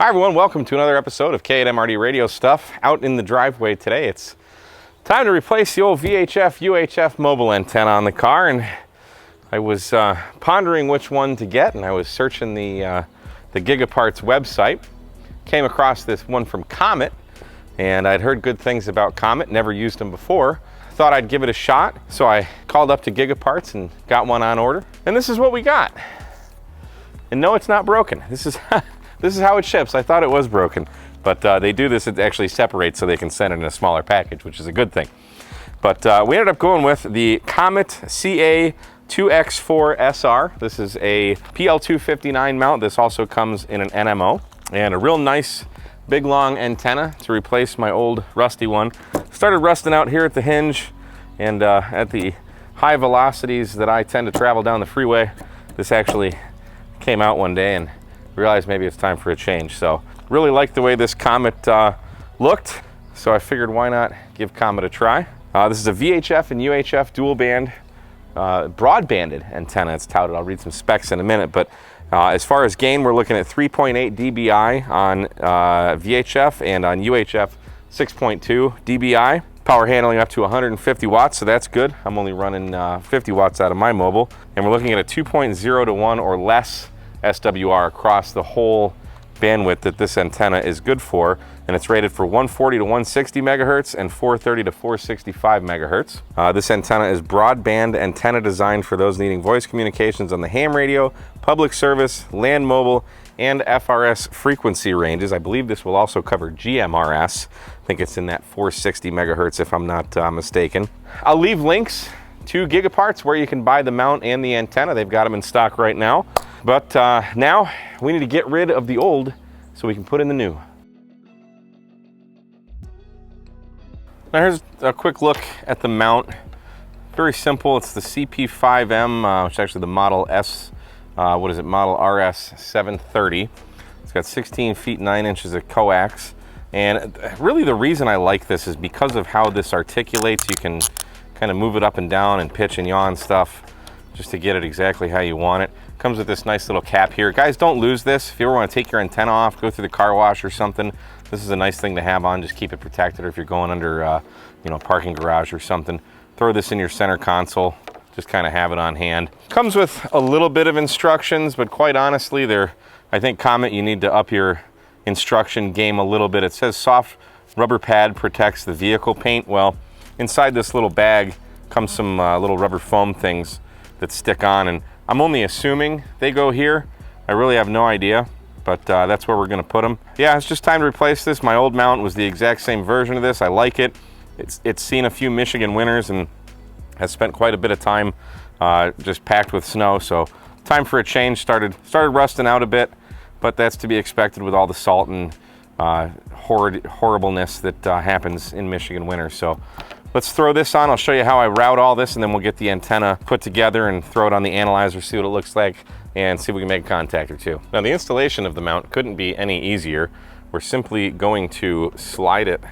Hi everyone, welcome to another episode of K8MRD Radio Stuff. Out in the driveway today, it's time to replace the old VHF UHF mobile antenna on the car, and I was pondering which one to get, and I was searching the Gigaparts website. Came across this one from Comet, and I'd heard good things about Comet, never used them before. Thought I'd give it a shot, so I called up to Gigaparts and got one on order, and this is what we got. And no, it's not broken. This is This is how it ships. I thought it was broken, but they do this, it actually separates so they can send it in a smaller package, which is a good thing. But we ended up going with the Comet CA-2x4SR. This is a PL259 mount. This also comes in an NMO, and a real nice big long antenna to replace my old rusty one. Started rusting out here at the hinge, and at the high velocities that I tend to travel down the freeway, this actually came out one day and realized maybe it's time for a change. So really liked the way this Comet looked, so I figured why not give Comet a try. This is a VHF and UHF dual band broadbanded antenna, it's touted. I'll read some specs in a minute, but as far as gain, we're looking at 3.8 dBi on VHF, and on UHF 6.2 dBi. Power handling up to 150 watts, so that's good. I'm only running 50 watts out of my mobile, and we're looking at a 2.0 to 1 or less SWR across the whole bandwidth that this antenna is good for, and it's rated for 140 to 160 megahertz and 430 to 465 megahertz. This antenna is broadband antenna designed for those needing voice communications on the ham radio, public service, land mobile, and FRS frequency ranges. I believe this will also cover GMRS. I think it's in that 460 megahertz if I'm not mistaken. I'll leave links to Gigaparts where you can buy the mount and the antenna. They've got them in stock right now. But now we need to get rid of the old so we can put in the new. Now here's a quick look at the mount. Very simple. It's the CP-5M, which is actually the model model RS730. It's got 16 feet 9 inches of coax. And really the reason I like this is because of how this articulates. You can kind of move it up and down and pitch and yaw and stuff just to get it exactly how you want it. Comes with this nice little cap here. Guys, don't lose this. If you ever want to take your antenna off, go through the car wash or something, this is a nice thing to have on. Just keep it protected, or if you're going under a parking garage or something, throw this in your center console. Just kind of have it on hand. Comes with a little bit of instructions, but quite honestly, I think Comet, you need to up your instruction game a little bit. It says soft rubber pad protects the vehicle paint. Well, inside this little bag comes some little rubber foam things that stick on, and I'm only assuming they go here. I really have no idea, but that's where we're gonna put them. Yeah, it's just time to replace this. My old mount was the exact same version of this. I like it. It's seen a few Michigan winters and has spent quite a bit of time just packed with snow, so time for a change. Started rusting out a bit, but that's to be expected with all the salt and horribleness that happens in Michigan winter. So let's throw this on. I'll show you how I route all this, and then we'll get the antenna put together and throw it on the analyzer, see what it looks like, and see if we can make a contact or two. Now, the installation of the mount couldn't be any easier. We're simply going to slide it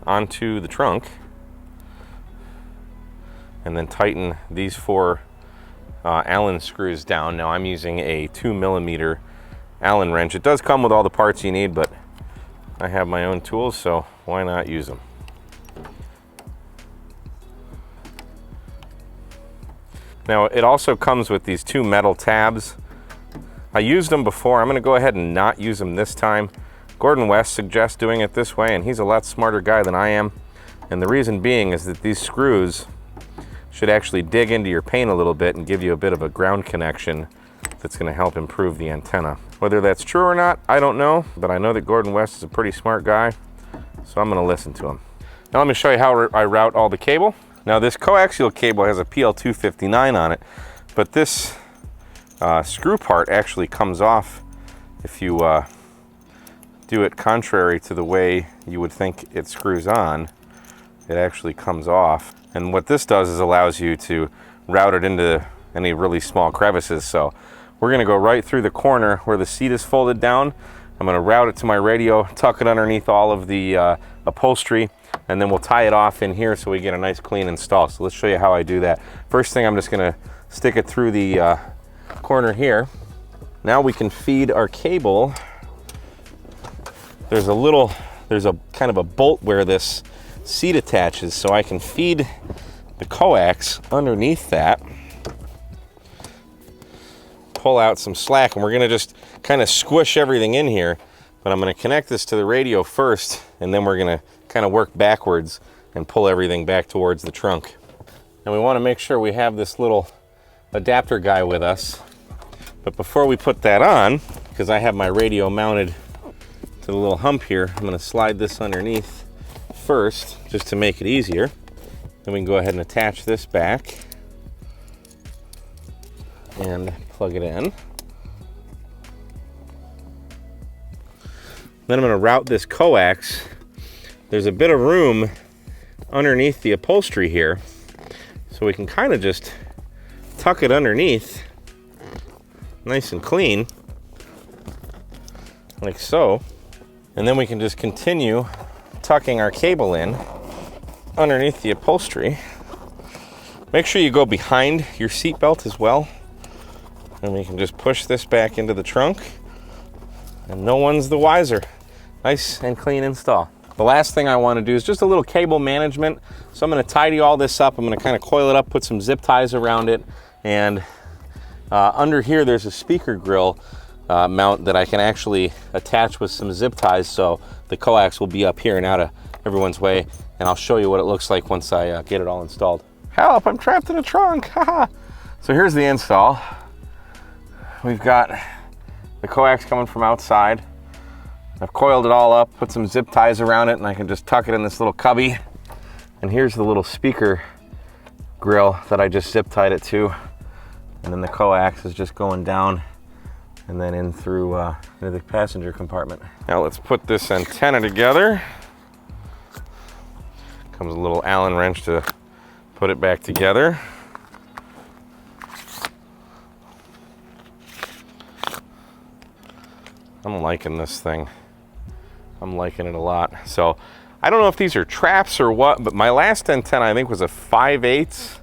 onto the trunk and then tighten these 4 Allen screws down. Now, I'm using a 2mm Allen wrench. It does come with all the parts you need, but I have my own tools, so why not use them? Now, it also comes with these 2 metal tabs. I used them before. I'm gonna go ahead and not use them this time. Gordon West suggests doing it this way, and he's a lot smarter guy than I am. And the reason being is that these screws should actually dig into your paint a little bit and give you a bit of a ground connection that's gonna help improve the antenna. Whether that's true or not, I don't know, but I know that Gordon West is a pretty smart guy, so I'm gonna listen to him. Now let me show you how I route all the cable. Now, this coaxial cable has a PL259 on it, but this screw part actually comes off if you do it contrary to the way you would think it screws on. It actually comes off, and what this does is allows you to route it into any really small crevices. So we're going to go right through the corner where the seat is folded down. I'm going to route it to my radio, tuck it underneath all of the upholstery, and then we'll tie it off in here so we get a nice clean install. So let's show you how I do that. First thing, I'm just going to stick it through the corner here. Now we can feed our cable there's a kind of a bolt where this seat attaches, so I can feed the coax underneath that, pull out some slack, and we're gonna just kind of squish everything in here. But I'm gonna connect this to the radio first, and then we're gonna kind of work backwards and pull everything back towards the trunk. And we wanna make sure we have this little adapter guy with us. But before we put that on, because I have my radio mounted to the little hump here, I'm gonna slide this underneath first, just to make it easier. Then we can go ahead and attach this back and plug it in. Then I'm gonna route this coax. There's a bit of room underneath the upholstery here, so we can kind of just tuck it underneath, nice and clean, like so. And then we can just continue tucking our cable in underneath the upholstery. Make sure you go behind your seat belt as well. And we can just push this back into the trunk, and no one's the wiser. Nice and clean install. The last thing I want to do is just a little cable management. So I'm going to tidy all this up. I'm going to kind of coil it up, put some zip ties around it, and under here there's a speaker grill mount that I can actually attach with some zip ties, so the coax will be up here and out of everyone's way. And I'll show you what it looks like once I get it all installed. Help, I'm trapped in a trunk. So here's the install. We've got the coax coming from outside. I've coiled it all up, put some zip ties around it, and I can just tuck it in this little cubby. And here's the little speaker grill that I just zip tied it to. And then the coax is just going down and then in through into the passenger compartment. Now let's put this antenna together. Comes a little Allen wrench to put it back together. I'm liking this thing. I'm liking it a lot. So I don't know if these are traps or what, but my last antenna I think was a 5/8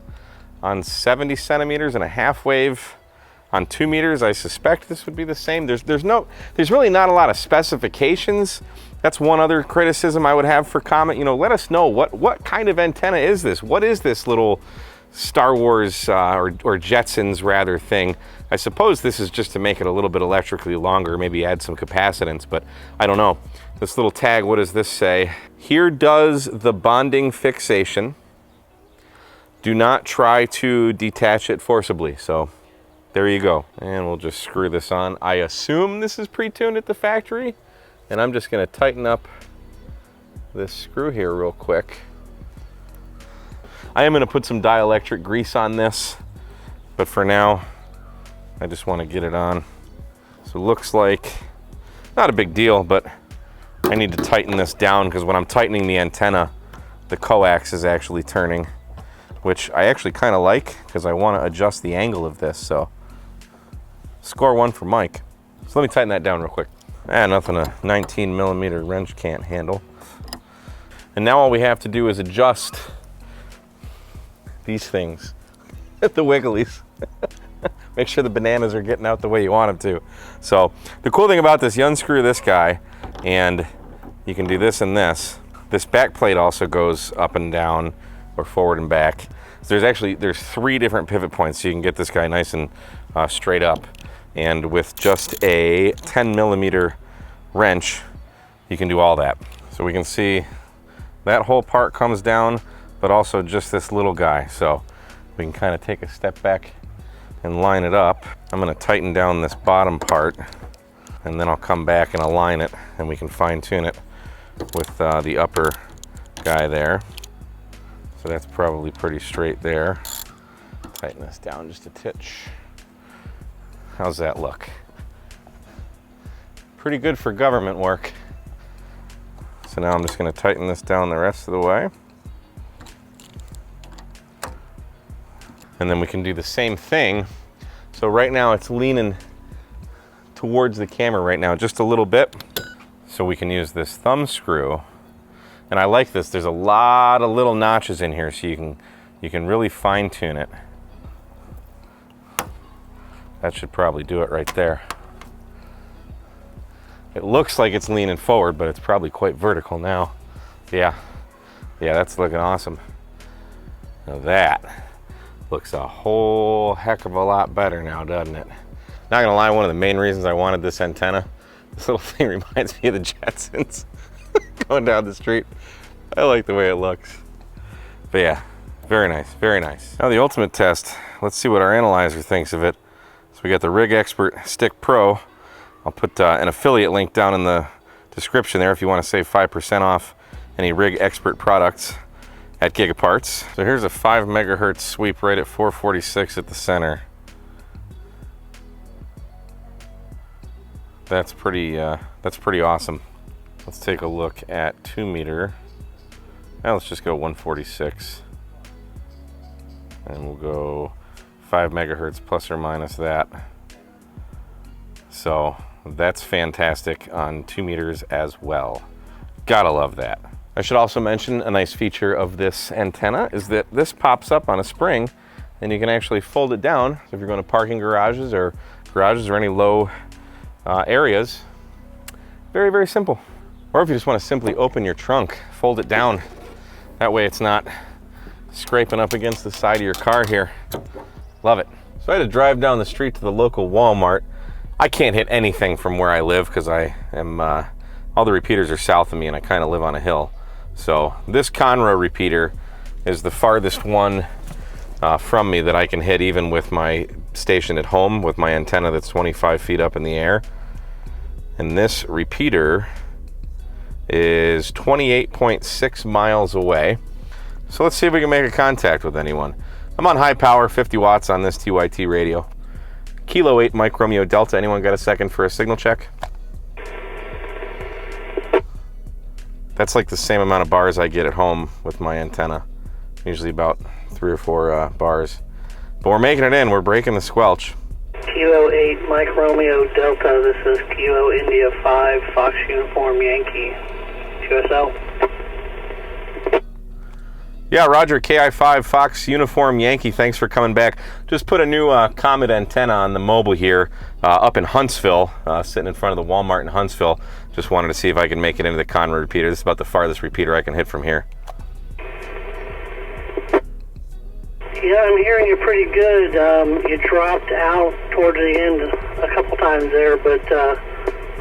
on 70 centimeters and a half wave on 2 meters. I suspect this would be the same. There's really not a lot of specifications. That's one other criticism I would have for Comet. You know, let us know what kind of antenna is this? What is this little Star Wars or Jetsons rather thing? I suppose this is just to make it a little bit electrically longer, maybe add some capacitance, but I don't know. This little tag, what does this say? Here does the bonding fixation. Do not try to detach it forcibly. So there you go. And we'll just screw this on. I assume this is pre-tuned at the factory, and I'm just gonna tighten up this screw here real quick. I am gonna put some dielectric grease on this, but for now, I just wanna get it on. So it looks like, not a big deal, but I need to tighten this down because when I'm tightening the antenna, the coax is actually turning, which I actually kind of like because I want to adjust the angle of this. So score 1 for Mike. So let me tighten that down real quick. Nothing a 19 millimeter wrench can't handle. And now all we have to do is adjust these things, the wigglies. Make sure the bananas are getting out the way you want them to. So the cool thing about this, you unscrew this guy and you can do this and this. This back plate also goes up and down or forward and back. So there's 3 different pivot points, so you can get this guy nice and straight up. And with just a 10 millimeter wrench, you can do all that. So we can see that whole part comes down, but also just this little guy. So we can kind of take a step back and line it up. I'm gonna tighten down this bottom part, and then I'll come back and align it, and we can fine tune it with the upper guy there. So that's probably pretty straight there. Tighten this down just a titch. How's that look? Pretty good for government work. So now I'm just gonna tighten this down the rest of the way. And then we can do the same thing. So right now it's leaning towards the camera right now, just a little bit. So we can use this thumb screw. And I like this, there's a lot of little notches in here, so you can really fine tune it. That should probably do it right there. It looks like it's leaning forward, but it's probably quite vertical now. Yeah, that's looking awesome. Now that looks a whole heck of a lot better now, doesn't it? Not gonna lie, one of the main reasons I wanted this antenna, this little thing reminds me of the Jetsons going down the street. I like the way it looks. But yeah, very nice, very nice. Now the ultimate test, let's see what our analyzer thinks of it. So we got the RigExpert Stick Pro. I'll put an affiliate link down in the description there if you want to save 5% off any RigExpert products at Gigaparts. So here's a 5 megahertz sweep right at 446 at the center. That's pretty awesome. Let's take a look at 2 meter. Now let's just go 146. And we'll go 5 megahertz plus or minus that. So that's fantastic on 2 meters as well. Gotta love that. I should also mention a nice feature of this antenna is that this pops up on a spring and you can actually fold it down. So if you're going to parking garages or any low areas, very, very simple. Or if you just want to simply open your trunk, fold it down. That way it's not scraping up against the side of your car here. Love it. So I had to drive down the street to the local Walmart. I can't hit anything from where I live because I am, all the repeaters are south of me and I kind of live on a hill. So this Conroe repeater is the farthest one from me that I can hit, even with my station at home with my antenna that's 25 feet up in the air. And this repeater is 28.6 miles away. So let's see if we can make a contact with anyone. I'm on high power, 50 watts on this TYT radio. Kilo 8 Mike Romeo Delta. Anyone got a second for a signal check? That's like the same amount of bars I get at home with my antenna. Usually about 3 or 4 bars. But we're making it in. We're breaking the squelch. Kilo 8 Mike Romeo Delta. This is Kilo India 5 Fox Uniform Yankee. QSL. Yeah, Roger, KI5 Fox Uniform Yankee, thanks for coming back. Just put a new Comet antenna on the mobile here up in Huntsville, sitting in front of the Walmart in Huntsville. Just wanted to see if I can make it into the Conroe repeater. This is about the farthest repeater I can hit from here. Yeah, I'm hearing you pretty good. You dropped out towards the end a couple times there, but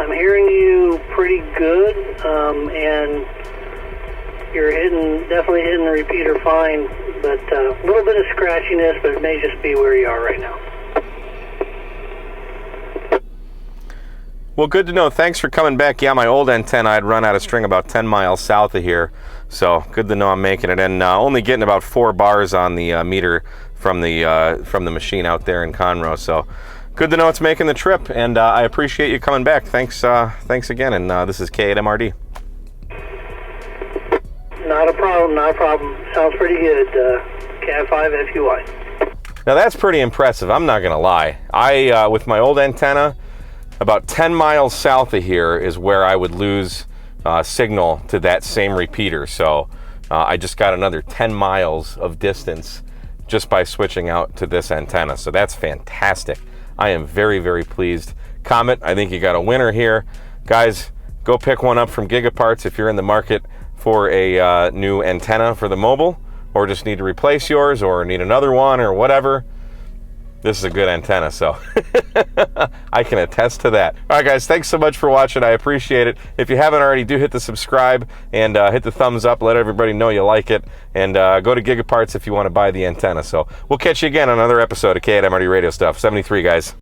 I'm hearing you pretty good, and you're definitely hitting the repeater fine, but a little bit of scratchiness, but it may just be where you are right now. Well, good to know. Thanks for coming back. Yeah, my old antenna, I'd run out of string about 10 miles south of here, so good to know I'm making it. And only getting about 4 bars on the meter from the machine out there in Conroe. So good to know it's making the trip, and I appreciate you coming back. Thanks again. And this is K8MRD. Not a problem, not a problem. Sounds pretty good. Cat5FUI. Now that's pretty impressive. I'm not gonna lie. I with my old antenna, about 10 miles south of here is where I would lose signal to that same repeater. So I just got another 10 miles of distance just by switching out to this antenna. So that's fantastic. I am very, very pleased. Comet, I think you got a winner here. Guys, go pick one up from Gigaparts if you're in the market for a new antenna for the mobile, or just need to replace yours or need another one or whatever. This is a good antenna, so I can attest to that. All right, guys, thanks so much for watching. I appreciate it. If you haven't already, do hit the subscribe and hit the thumbs up. Let everybody know you like it. And go to Gigaparts if you want to buy the antenna. So we'll catch you again on another episode of K8MRD Radio Stuff. 73, guys.